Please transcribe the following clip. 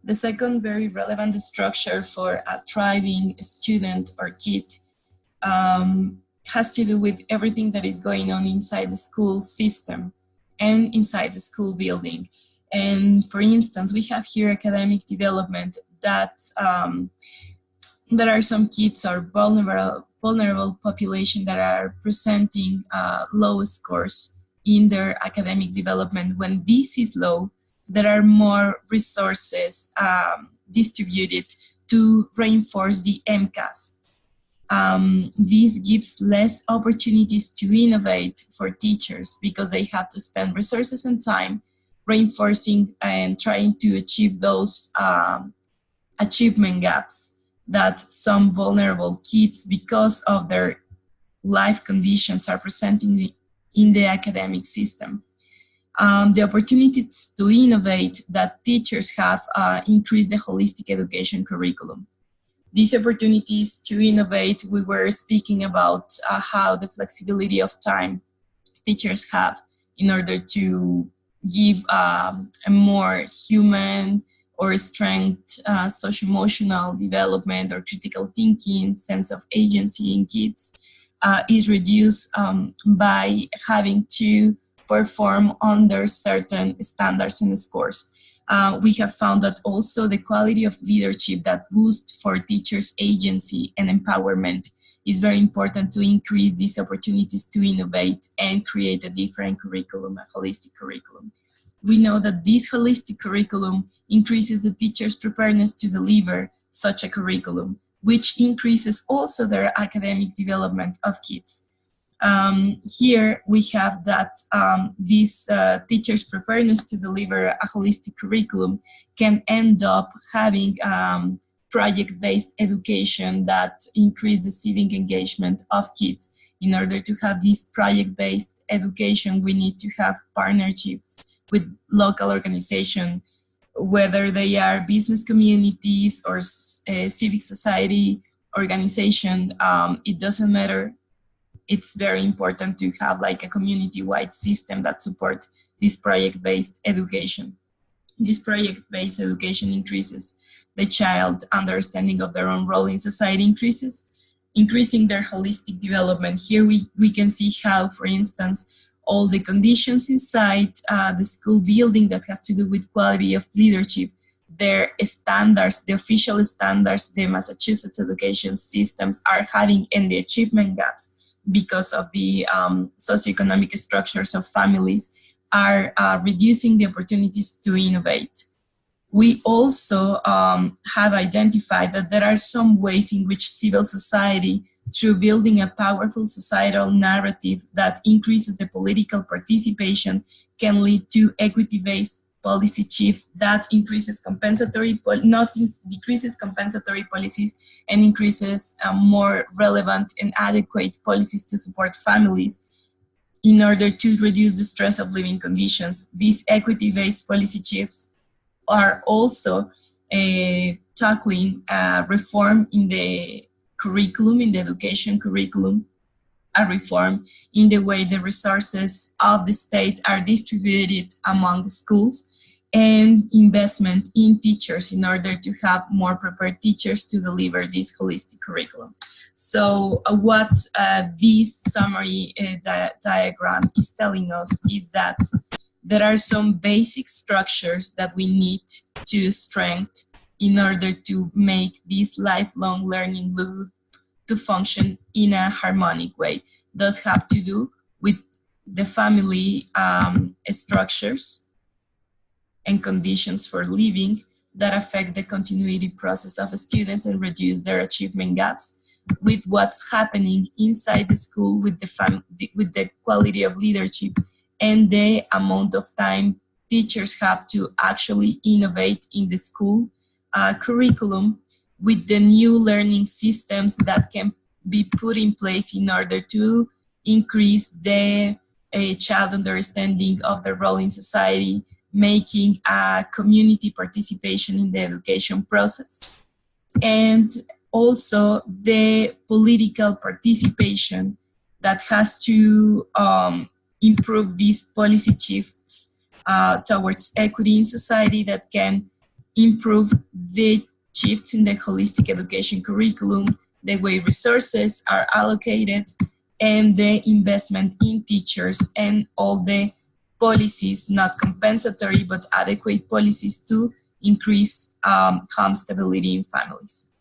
The second very relevant structure for a thriving student or kid has to do with everything that is going on inside the school system and inside the school building. And for instance, we have here academic development that there are some kids or vulnerable population that are presenting low scores in their academic development. When this is low, there are more resources distributed to reinforce the MCAS. This gives less opportunities to innovate for teachers because they have to spend resources and time reinforcing and trying to achieve those achievement gaps that some vulnerable kids, because of their life conditions, are presenting in the academic system. The opportunities to innovate that teachers have increased the holistic education curriculum. These opportunities to innovate, we were speaking about how the flexibility of time teachers have in order to give a more human or strength, socio-emotional development or critical thinking, sense of agency in kids is reduced by having to perform under certain standards and scores. We have found that also the quality of leadership that boosts for teachers' agency and empowerment is very important to increase these opportunities to innovate and create a different curriculum, a holistic curriculum. We know that this holistic curriculum increases the teacher's preparedness to deliver such a curriculum, which increases also their academic development of kids. Here we have that this teacher's preparedness to deliver a holistic curriculum can end up having project-based education that increase the civic engagement of kids. In order to have this project-based education, we need to have partnerships with local organizations, whether they are business communities or civic society organization, it doesn't matter. It's very important to have like a community-wide system that supports this project-based education. This project-based education increases the child understanding of their own role in society, increasing their holistic development. Here we can see how, for instance, all the conditions inside the school building that has to do with quality of leadership, their standards, the official standards the Massachusetts education systems are having, and the achievement gaps because of the socioeconomic structures of families are reducing the opportunities to innovate. We also have identified that there are some ways in which civil society, through building a powerful societal narrative that increases the political participation, can lead to equity-based policy shifts that increases decreases compensatory policies and increases more relevant and adequate policies to support families in order to reduce the stress of living conditions. These equity-based policy shifts are also tackling reform in the curriculum, in the education curriculum, a reform in the way the resources of the state are distributed among the schools, and investment in teachers in order to have more prepared teachers to deliver this holistic curriculum. So what this summary diagram is telling us is that there are some basic structures that we need to strengthen in order to make this lifelong learning loop to function in a harmonic way. Those have to do with the family structures and conditions for living that affect the continuity process of students and reduce their achievement gaps, with what's happening inside the school with the quality of leadership and the amount of time teachers have to actually innovate in the school curriculum, with the new learning systems that can be put in place in order to increase the child understanding of their role in society, making a community participation in the education process, and also the political participation that has to improve these policy shifts towards equity in society that can improve the shifts in the holistic education curriculum, the way resources are allocated, and the investment in teachers and all the policies, not compensatory, but adequate policies to increase home stability in families.